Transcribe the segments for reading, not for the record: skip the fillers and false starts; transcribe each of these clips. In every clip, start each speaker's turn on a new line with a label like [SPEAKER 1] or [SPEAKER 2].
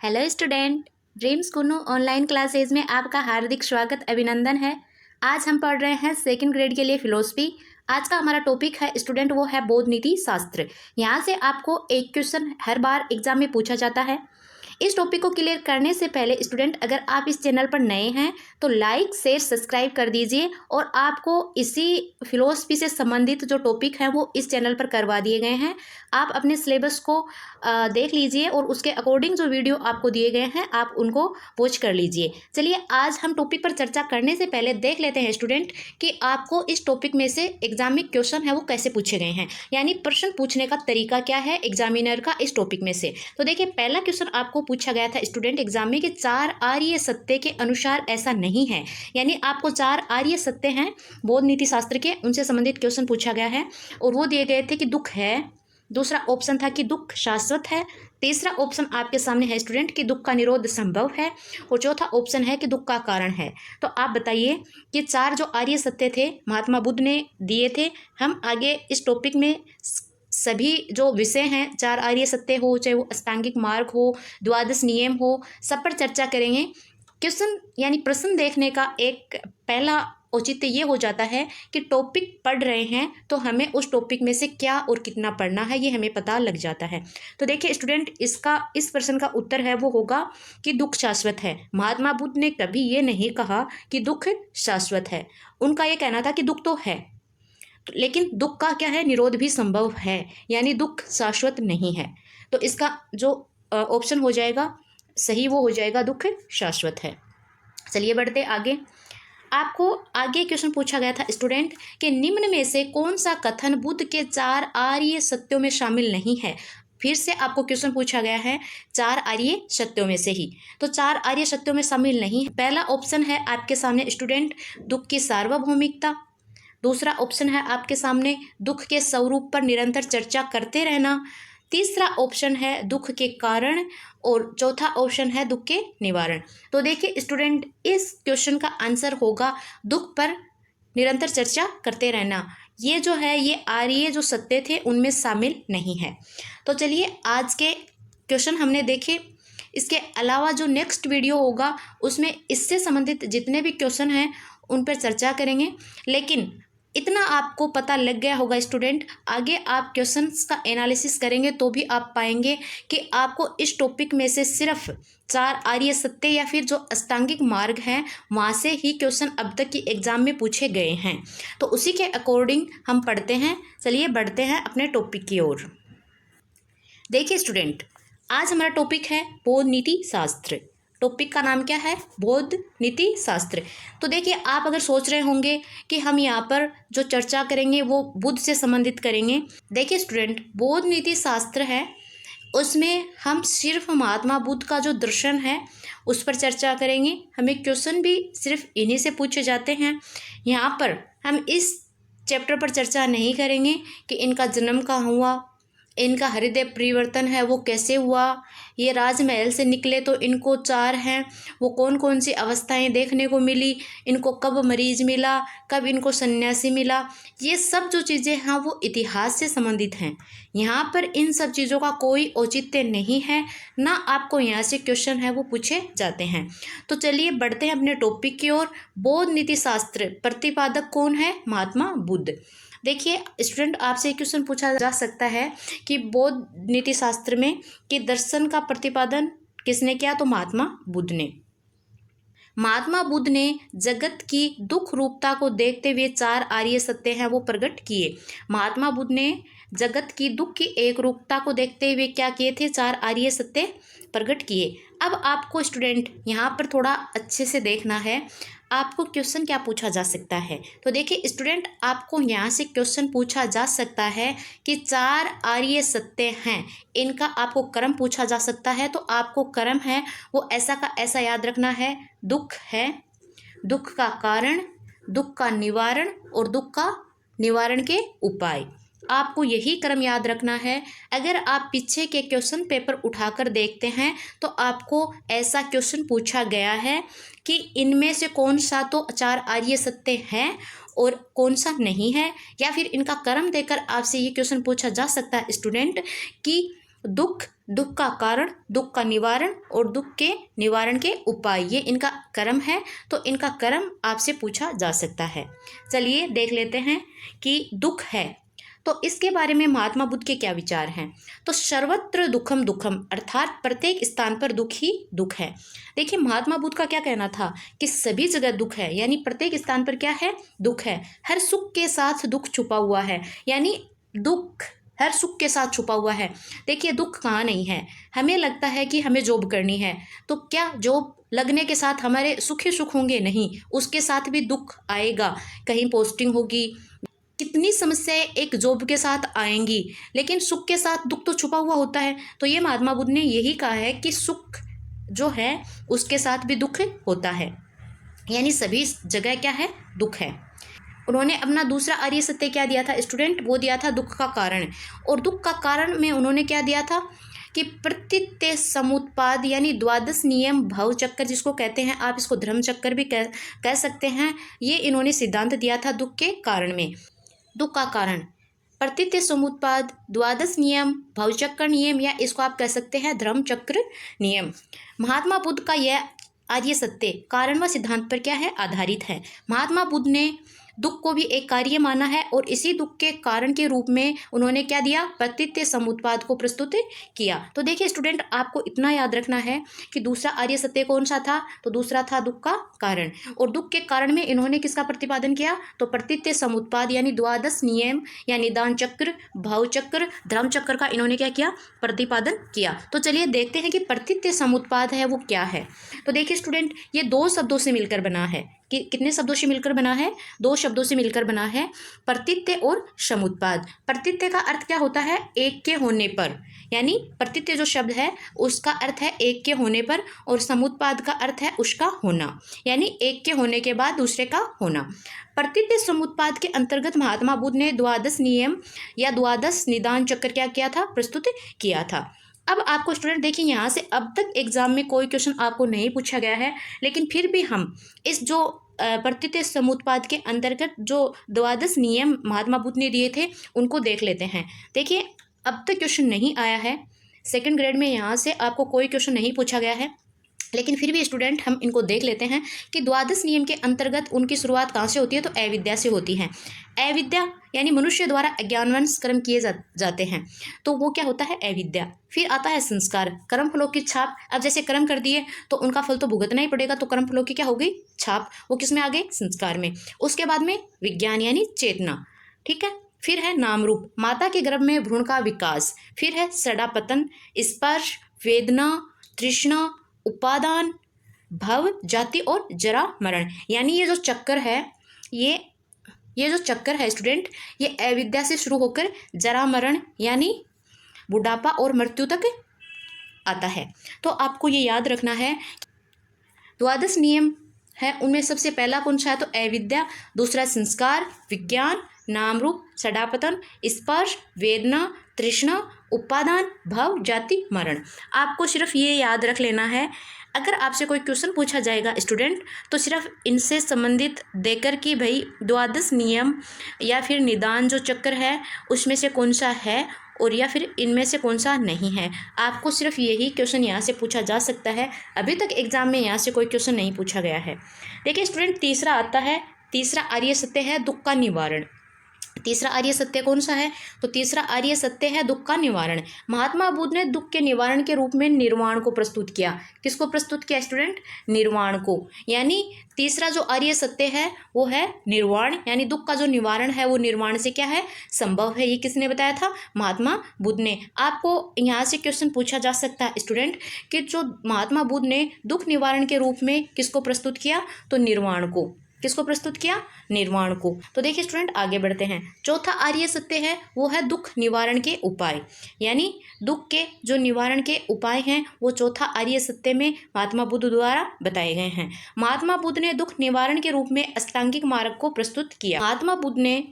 [SPEAKER 1] Hello student, dreams Kunnu online classes में आपका हार्दिक स्वागत अभिनंदन है। आज हम पढ़ रहे हैं सेकंड ग्रेड के लिए फिलोसफी। आज का हमारा टॉपिक है स्टूडेंट, वो है बौद्ध नीति शास्त्र। यहाँ से आपको एक क्वेश्चन हर बार एग्जाम में पूछा जाता है। इस टॉपिक को क्लियर करने से पहले स्टूडेंट, अगर आप इस चैनल पर नए हैं तो लाइक शेयर सब्सक्राइब कर दीजिए और आपको इसी फिलोसफी से संबंधित जो टॉपिक हैं वो इस चैनल पर करवा दिए गए हैं। आप अपने सिलेबस को देख लीजिए और उसके अकॉर्डिंग जो वीडियो आपको दिए गए हैं आप उनको वॉच कर लीजिए। चलिए, आज हम टॉपिक पर चर्चा करने से पहले देख लेते हैं स्टूडेंट कि आपको इस टॉपिक में से एग्जाम में क्वेश्चन है वो कैसे पूछे गए हैं, यानी प्रश्न पूछने का तरीका क्या है एग्जामिनर का इस टॉपिक में से। तो देखिए, पहला क्वेश्चन आपको पूछा गया था स्टूडेंट एग्जाम में कि चार आर्य सत्य के अनुसार ऐसा नहीं है, यानी आपको चार आर्य सत्य हैं बौद्ध नीति शास्त्र के, उनसे संबंधित क्वेश्चन पूछा गया है और वो दिए गए थे कि दुख है, दूसरा ऑप्शन था कि दुख शाश्वत है, तीसरा ऑप्शन आपके सामने है स्टूडेंट कि दुख का निरोध संभव है और चौथा ऑप्शन है कि दुख का कारण है। तो आप बताइए कि चार जो आर्य सत्य थे महात्मा बुद्ध ने दिए थे। हम आगे इस टॉपिक में सभी जो विषय हैं, चार आर्य सत्य हो, चाहे वो अष्टांगिक मार्ग हो, द्वादश नियम हो, सब पर चर्चा करेंगे। क्वेश्चन यानी प्रश्न देखने का एक पहला औचित्य ये हो जाता है कि टॉपिक पढ़ रहे हैं तो हमें उस टॉपिक में से क्या और कितना पढ़ना है ये हमें पता लग जाता है। तो देखिए स्टूडेंट, इस प्रश्न का उत्तर है वो होगा कि दुख शाश्वत है। महात्मा बुद्ध ने कभी ये नहीं कहा कि दुख शाश्वत है। उनका ये कहना था कि दुख तो है, लेकिन दुख का क्या है, निरोध भी संभव है, यानी दुख शाश्वत नहीं है। तो इसका जो ऑप्शन हो जाएगा सही वो हो जाएगा दुख शाश्वत है। चलिए बढ़ते आगे। आपको आगे क्वेश्चन पूछा गया था स्टूडेंट कि निम्न में से कौन सा कथन बुद्ध के चार आर्य सत्यों में शामिल नहीं है। फिर से आपको क्वेश्चन पूछा गया है चार आर्य सत्यों में से ही, तो चार आर्य सत्यों में शामिल नहीं है। पहला ऑप्शन है आपके सामने स्टूडेंट दुख की सार्वभौमिकता, दूसरा ऑप्शन है आपके सामने दुख के स्वरूप पर निरंतर चर्चा करते रहना, तीसरा ऑप्शन है दुख के कारण और चौथा ऑप्शन है दुख के निवारण। तो देखिए स्टूडेंट, इस क्वेश्चन का आंसर होगा दुख पर निरंतर चर्चा करते रहना। ये जो है ये आर्य जो सत्य थे उनमें शामिल नहीं है। तो चलिए, आज के क्वेश्चन हमने देखे। इसके अलावा जो नेक्स्ट वीडियो होगा उसमें इससे संबंधित जितने भी क्वेश्चन हैं उन पर चर्चा करेंगे। लेकिन इतना आपको पता लग गया होगा स्टूडेंट, आगे आप क्वेश्चंस का एनालिसिस करेंगे तो भी आप पाएंगे कि आपको इस टॉपिक में से सिर्फ चार आर्य सत्य या फिर जो अष्टांगिक मार्ग हैं वहाँ से ही क्वेश्चन अब तक की एग्जाम में पूछे गए हैं। तो उसी के अकॉर्डिंग हम पढ़ते हैं। चलिए बढ़ते हैं अपने टॉपिक की ओर। देखिए स्टूडेंट, आज हमारा टॉपिक है बौद्ध नीति शास्त्र। टॉपिक का नाम क्या है? बौद्ध नीति शास्त्र। तो देखिए, आप अगर सोच रहे होंगे कि हम यहाँ पर जो चर्चा करेंगे वो बुद्ध से संबंधित करेंगे। देखिए स्टूडेंट, बौद्ध नीति शास्त्र है उसमें हम सिर्फ महात्मा बुद्ध का जो दर्शन है उस पर चर्चा करेंगे। हमें क्वेश्चन भी सिर्फ इन्हीं से पूछे जाते हैं। यहाँ पर हम इस चैप्टर पर चर्चा नहीं करेंगे कि इनका जन्म कहाँ हुआ, इनका हृदय परिवर्तन है वो कैसे हुआ, ये राजमहल से निकले तो इनको चार हैं वो कौन कौन सी अवस्थाएं देखने को मिली, इनको कब मरीज मिला, कब इनको सन्यासी मिला, ये सब जो चीज़ें हैं वो इतिहास से संबंधित हैं। यहाँ पर इन सब चीज़ों का कोई औचित्य नहीं है, ना आपको यहाँ से क्वेश्चन है वो पूछे जाते हैं। तो चलिए बढ़ते हैं अपने टॉपिक की ओर। बौद्ध नीति शास्त्र प्रतिपादक कौन है? महात्मा बुद्ध। देखिए स्टूडेंट, आपसे एक क्वेश्चन पूछा जा सकता है कि बौद्ध नीति शास्त्र में कि दर्शन का प्रतिपादन किसने किया? तो महात्मा बुद्ध ने। महात्मा बुद्ध ने जगत की दुख रूपता को देखते हुए चार आर्य सत्य हैं वो प्रकट किए। महात्मा बुद्ध ने जगत की दुख की एक रूपता को देखते हुए क्या किए थे? चार आर्य सत्य प्रकट किए। अब आपको स्टूडेंट यहाँ पर थोड़ा अच्छे से देखना है, आपको क्वेश्चन क्या पूछा जा सकता है। तो देखिए स्टूडेंट, आपको यहाँ से क्वेश्चन पूछा जा सकता है कि चार आर्य सत्य हैं, इनका आपको क्रम पूछा जा सकता है। तो आपको क्रम है वो ऐसा का ऐसा याद रखना है। दुख है, दुख का कारण, दुख का निवारण और दुख का निवारण के उपाय। आपको यही क्रम याद रखना है। अगर आप पीछे के क्वेश्चन पेपर उठाकर देखते हैं तो आपको ऐसा क्वेश्चन पूछा गया है कि इनमें से कौन सा तो चार आर्य सत्य हैं और कौन सा नहीं है, या फिर इनका क्रम देकर आपसे ये क्वेश्चन पूछा जा सकता है स्टूडेंट कि दुख, दुख का कारण, दुख का निवारण और दुख के निवारण के उपाय, ये इनका कर्म है। तो इनका कर्म आपसे पूछा जा सकता है। चलिए देख लेते हैं कि दुख है तो इसके बारे में महात्मा बुद्ध के क्या विचार हैं। तो सर्वत्र दुखम दुखम, अर्थात प्रत्येक स्थान पर दुख ही दुख है। देखिए महात्मा बुद्ध का क्या कहना था कि सभी जगह दुख है, यानी प्रत्येक स्थान पर क्या है, दुख है। हर सुख के साथ दुख छुपा हुआ है, यानी दुख हर सुख के साथ छुपा हुआ है। देखिए दुख कहाँ नहीं है। हमें लगता है कि हमें जॉब करनी है, तो क्या जॉब लगने के साथ हमारे सुख ही सुख होंगे? नहीं, उसके साथ भी दुख आएगा। कहीं पोस्टिंग होगी, कितनी समस्याएं एक जॉब के साथ आएंगी, लेकिन सुख के साथ दुख तो छुपा हुआ होता है। तो ये महात्मा बुद्ध ने यही कहा है कि सुख जो है उसके साथ भी दुख होता है, यानी सभी जगह क्या है, दुख है। उन्होंने अपना दूसरा आर्य सत्य क्या दिया था स्टूडेंट, वो दिया था दुख का कारण। और दुख का कारण में उन्होंने क्या दिया था कि प्रत्यय समुत्पाद, यानी द्वादश नियम भव चक्कर जिसको कहते हैं, आप इसको धर्म चक्कर भी कह सकते हैं। ये इन्होंने सिद्धांत दिया था दुख के कारण में। दुख का कारण प्रत्यय समुत्पाद, द्वादश नियम, भवचक्र नियम, या इसको आप कह सकते हैं धर्म चक्र नियम। महात्मा बुद्ध का यह आर्य सत्य कारण व सिद्धांत पर क्या है, आधारित है। महात्मा बुद्ध ने दुख को भी एक कार्य माना है और इसी दुख के कारण के रूप में उन्होंने क्या दिया, प्रत्यय समुत्पाद को प्रस्तुत किया। तो देखिए स्टूडेंट, आपको इतना याद रखना है कि दूसरा आर्य सत्य कौन सा था, तो दूसरा था दुख का कारण। और दुख के कारण में इन्होंने किसका प्रतिपादन किया, तो प्रत्यय समुत्पाद यानी द्वादश नियम या निदान चक्र, भाव चक्र, धर्म चक्र का इन्होंने क्या किया, प्रतिपादन किया। तो चलिए देखते हैं कि प्रत्यय समुत्पाद है वो क्या है। तो देखिए स्टूडेंट, ये दो शब्दों से मिलकर बना है। कि कितने शब्दों से मिलकर बना है, दो शब्दों से मिलकर बना है, प्रत्यय और समुत्पाद। प्रत्यय का अर्थ क्या होता है, एक के होने पर, यानी प्रत्यय जो शब्द है उसका अर्थ है एक के होने पर, और समुत्पाद का अर्थ है उसका होना, यानी एक के होने के बाद दूसरे का होना। प्रत्यय समुत्पाद के अंतर्गत महात्मा बुद्ध ने द्वादश नियम या द्वादश निदान चक्र क्या किया था, प्रस्तुत किया था। अब आपको स्टूडेंट देखिए, यहाँ से अब तक एग्जाम में कोई क्वेश्चन आपको नहीं पूछा गया है, लेकिन फिर भी हम इस जो प्रत्यय समुत्पाद के अंतर्गत जो द्वादश नियम महात्मा बुद्ध ने दिए थे उनको देख लेते हैं। देखिए अब तक क्वेश्चन नहीं आया है, सेकंड ग्रेड में यहाँ से आपको कोई क्वेश्चन नहीं पूछा गया है, लेकिन फिर भी स्टूडेंट हम इनको देख लेते हैं कि द्वादश नियम के अंतर्गत उनकी शुरुआत कहाँ से होती है, तो अविद्या से होती है। अविद्या यानी मनुष्य द्वारा अज्ञानवश कर्म किए जाते हैं, तो वो क्या होता है, अविद्या। फिर आता है संस्कार, कर्म फलों की छाप। अब जैसे कर्म कर दिए तो उनका फल तो भुगतना ही पड़ेगा, तो कर्म फलों की क्या हो गई, छाप। वो किस में आ गए, संस्कार में। उसके बाद में विज्ञान यानी चेतना, ठीक है। फिर है नाम रूप, माता के गर्भ में भ्रूण का विकास। फिर है सड़ापतन, स्पर्श, वेदना, तृष्णा, उपादान, भव, जाति और जरा मरण। यानी ये जो चक्कर है, ये जो चक्कर है स्टूडेंट, ये अविद्या से शुरू होकर जरा मरण यानी बुढ़ापा और मृत्यु तक आता है। तो आपको ये याद रखना है, द्वादश नियम है उनमें सबसे पहला कौन सा है, तो अविद्या। दूसरा संस्कार, विज्ञान, नाम रूप, सड़ापतन, स्पर्श, वेदना, तृष्णा, उपादान, भव, जाति, मरण। आपको सिर्फ ये याद रख लेना है, अगर आपसे कोई क्वेश्चन पूछा जाएगा स्टूडेंट, तो सिर्फ इनसे संबंधित देकर कि भाई द्वादश नियम या फिर निदान जो चक्र है उसमें से कौन सा है और या फिर इनमें से कौन सा नहीं है। आपको सिर्फ यही क्वेश्चन यहाँ से पूछा जा सकता है। अभी तक एग्जाम में यहाँ से कोई क्वेश्चन नहीं पूछा गया है। देखिए स्टूडेंट, तीसरा आता है, तीसरा आर्य सत्य है दुख का निवारण। तीसरा आर्य सत्य कौन सा है, तो तीसरा आर्य सत्य है दुख का निवारण। महात्मा बुद्ध ने दुख के निवारण के रूप में निर्वाण को प्रस्तुत किया। किसको प्रस्तुत किया स्टूडेंट, निर्वाण को। यानी तीसरा जो आर्य सत्य है वो है निर्वाण, यानी दुख का जो निवारण है वो निर्वाण से क्या है, संभव है। ये किसने बताया था, महात्मा बुद्ध ने। आपको यहाँ से क्वेश्चन पूछा जा सकता है स्टूडेंट कि जो महात्मा बुद्ध ने दुख निवारण के रूप में किसको प्रस्तुत किया, तो निर्वाण को। किसको प्रस्तुत किया, निर्वाण को। तो देखिए स्टूडेंट, आगे बढ़ते हैं। चौथा आर्य सत्य है वो है दुख निवारण के उपाय, यानी दुख के जो निवारण के उपाय हैं वो चौथा आर्य सत्य में महात्मा बुद्ध द्वारा बताए गए हैं। महात्मा बुद्ध ने दुख निवारण के रूप में अष्टांगिक मार्ग को प्रस्तुत किया। महात्मा बुद्ध ने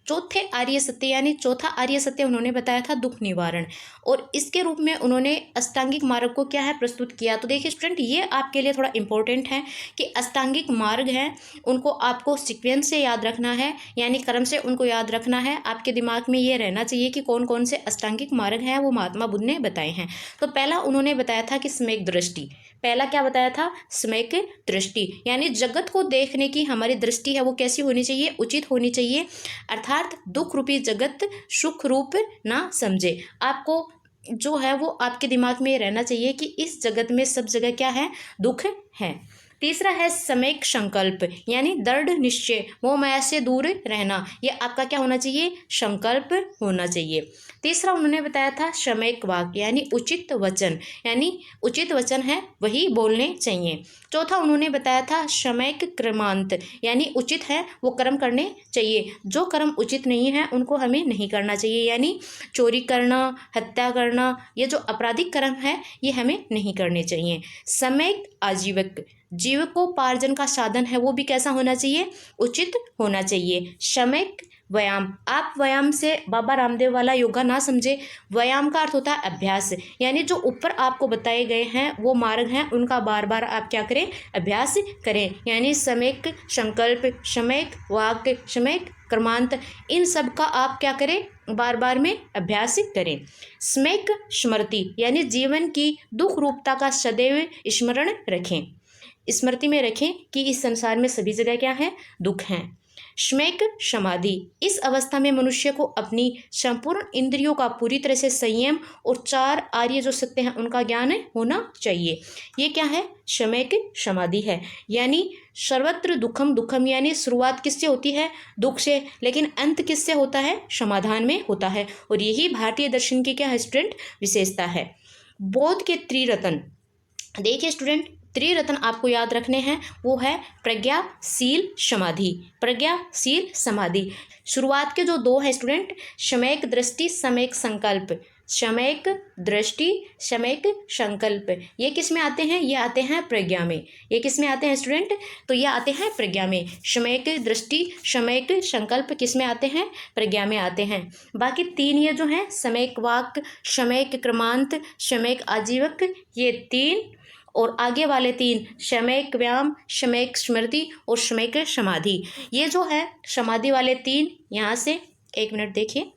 [SPEAKER 1] चौथे आर्य सत्य यानी चौथा आर्य सत्य उन्होंने बताया था दुख निवारण, और इसके रूप में उन्होंने अष्टांगिक मार्ग को क्या है प्रस्तुत किया। तो देखिए स्टूडेंट, ये आपके लिए थोड़ा इंपॉर्टेंट है कि अष्टांगिक मार्ग हैं उनको आपको सीक्वेंस से याद रखना है, यानी क्रम से उनको याद रखना है। आपके दिमाग में ये रहना चाहिए कि कौन कौन से अष्टांगिक मार्ग हैं वो महात्मा बुद्ध ने बताए हैं। तो पहला उन्होंने बताया था कि सम्यक दृष्टि। पहला क्या बताया था? सम्यक दृष्टि, यानी जगत को देखने की हमारी दृष्टि है वो कैसी होनी चाहिए? उचित होनी चाहिए। अर्थात दुख रूपी जगत सुख रूप ना समझे। आपको जो है वो आपके दिमाग में रहना चाहिए कि इस जगत में सब जगह क्या है? दुख है। तीसरा है सम्यक संकल्प, यानी दृढ़ निश्चय, मोह माया से दूर रहना। ये आपका क्या होना चाहिए? संकल्प होना चाहिए। तीसरा उन्होंने बताया था सम्यक वाक्य, यानी उचित वचन, यानी उचित वचन है वही बोलने चाहिए। चौथा उन्होंने बताया था सम्यक क्रमांत, यानी उचित है वो कर्म करने चाहिए, जो कर्म उचित नहीं है उनको हमें नहीं करना चाहिए, यानी चोरी करना, हत्या करना, ये जो आपराधिक कर्म है ये हमें नहीं करने चाहिए। सम्यक आजीवक, जीविकोपार्जन का साधन है वो भी कैसा होना चाहिए? उचित होना चाहिए। सम्यक व्यायाम, आप व्यायाम से बाबा रामदेव वाला योगा ना समझे। व्यायाम का अर्थ होता है अभ्यास, यानी जो ऊपर आपको बताए गए हैं वो मार्ग हैं उनका बार बार आप क्या करें? अभ्यास करें। यानी सम्यक संकल्प, सम्यक वाक्य, सम्यक क्रमांत, इन सब का आप क्या करें? बार बार में अभ्यास करें। सम्यक स्मृति, यानी जीवन की दुख रूपता का सदैव स्मरण रखें, स्मृति में रखें कि इस संसार में सभी जगह क्या है? दुख हैं। सम्यक समाधि, इस अवस्था में मनुष्य को अपनी संपूर्ण इंद्रियों का पूरी तरह से संयम और चार आर्य जो सत्य हैं उनका ज्ञान होना चाहिए। ये क्या है? सम्यक समाधि है। यानी सर्वत्र दुखम दुखम, यानी शुरुआत किससे होती है? दुख से, लेकिन अंत किससे होता है? समाधान में होता है। और यही भारतीय दर्शन की क्या है स्टूडेंट? विशेषता है। बोध के त्रिरत्न, देखिए स्टूडेंट, त्रिरत्न आपको याद रखने हैं, वो है प्रज्ञा शील समाधि। प्रज्ञा शील समाधि, शुरुआत के जो दो है स्टूडेंट, सम्यक दृष्टि सम्यक संकल्प, सम्यक दृष्टि सम्यक संकल्प, ये किस में आते हैं? ये आते हैं प्रज्ञा में। ये किस में आते हैं स्टूडेंट? तो ये आते हैं प्रज्ञा में। सम्यक दृष्टि सम्यक संकल्प किस में आते हैं? प्रज्ञा में आते हैं। बाकी तीन ये जो हैं, सम्यक वाक्य, सम्यक क्रमांत, सम्यक आजीवक, ये तीन, और आगे वाले तीन सम्यक व्यायाम, सम्यक स्मृति और सम्यक समाधि, ये जो है समाधि वाले तीन, यहाँ से एक मिनट देखिए,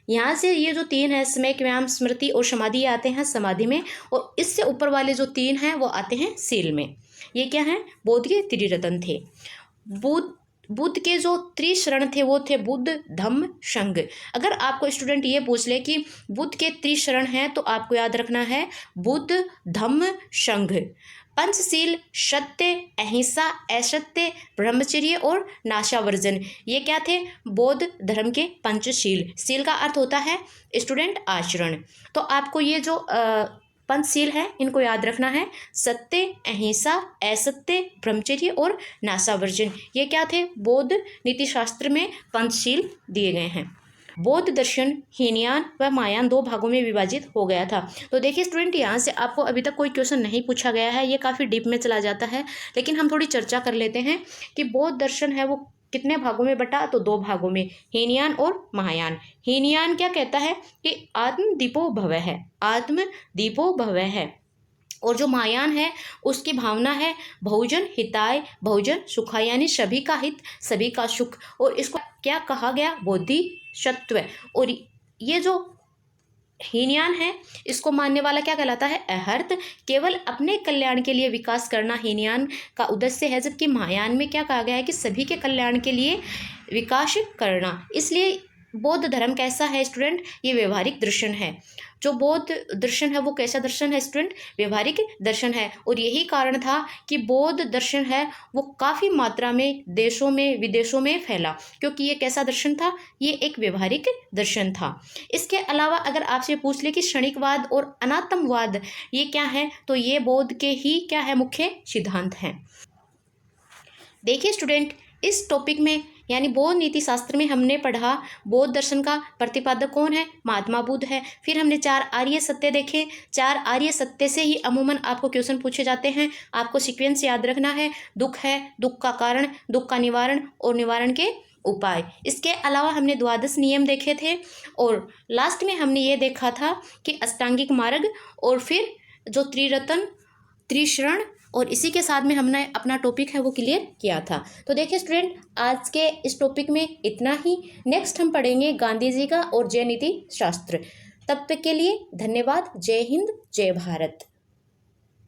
[SPEAKER 1] यहाँ से ये जो तीन है सम्यक व्यायाम स्मृति और समाधि, ये आते हैं समाधि में, और इससे ऊपर वाले जो तीन हैं वो आते हैं शील में। ये क्या है? बोध के त्रिरत्न थे। बुद्ध के जो त्रिशरण थे वो थे बुद्ध धम्म संघ। अगर आपको स्टूडेंट ये पूछ ले कि बुद्ध के त्रिशरण हैं तो आपको याद रखना है बुद्ध धम्म संघ। पंचशील सत्य, अहिंसा, असत्य, ब्रह्मचर्य और नाशावर्जन, ये क्या थे? बौद्ध धर्म के पंचशील। शील का अर्थ होता है स्टूडेंट आचरण। तो आपको ये जो पंचशील है इनको याद रखना है, सत्य, अहिंसा, असत्य, ब्रह्मचर्य और नाशावर्जन, ये क्या थे? बौद्ध नीति शास्त्र में पंचशील दिए गए हैं। बौद्ध दर्शन हीनयान व महायान दो भागों में विभाजित हो गया था। तो देखिए स्टूडेंट, यहाँ से आपको अभी तक कोई क्वेश्चन नहीं पूछा गया है, ये काफ़ी डीप में चला जाता है, लेकिन हम थोड़ी चर्चा कर लेते हैं कि बौद्ध दर्शन है वो कितने भागों में बटा? तो दो भागों में, हीनयान और महायान। हीनयान क्या कहता है कि आत्म दीपो भव है, आत्म दीपो भव है, और जो महायान है उसकी भावना है बहुजन हिताय बहुजन सुखाय, यानी सभी का हित सभी का सुख, और इसको क्या कहा गया? बोधिसत्व। और ये जो हीनयान है इसको मानने वाला क्या कहलाता है? अहर्त, केवल अपने कल्याण के लिए विकास करना हीनयान का उद्देश्य है, जबकि महायान में क्या कहा गया है कि सभी के कल्याण के लिए विकास करना। इसलिए बौद्ध धर्म कैसा है स्टूडेंट? ये व्यवहारिक दर्शन है। जो बौद्ध दर्शन है वो कैसा दर्शन है स्टूडेंट? व्यवहारिक दर्शन है। और यही कारण था कि बौद्ध दर्शन है वो काफ़ी मात्रा में देशों में विदेशों में फैला, क्योंकि ये कैसा दर्शन था? ये एक व्यवहारिक दर्शन था। इसके अलावा अगर आपसे पूछ ले कि क्षणिकवाद और अनात्मवाद ये क्या है, तो ये बौद्ध के ही क्या है? मुख्य सिद्धांत हैं। देखिए स्टूडेंट, इस टॉपिक में यानी बौद्ध नीति शास्त्र में हमने पढ़ा बौद्ध दर्शन का प्रतिपादक कौन है? महात्मा बुद्ध है। फिर हमने चार आर्य सत्य देखे। चार आर्य सत्य से ही अमूमन आपको क्वेश्चन पूछे जाते हैं। आपको सीक्वेंस याद रखना है, दुख है, दुख का कारण, दुख का निवारण और निवारण के उपाय। इसके अलावा हमने द्वादश नियम देखे थे और लास्ट में हमने ये देखा था कि अष्टांगिक मार्ग और फिर जो त्रिरत्न त्रिशरण, और इसी के साथ में हमने अपना टॉपिक है वो क्लियर किया था। तो देखिए स्टूडेंट, आज के इस टॉपिक में इतना ही। नेक्स्ट हम पढ़ेंगे गांधी जी का और जय नीति शास्त्र। तब तक के लिए धन्यवाद। जय हिंद, जय भारत।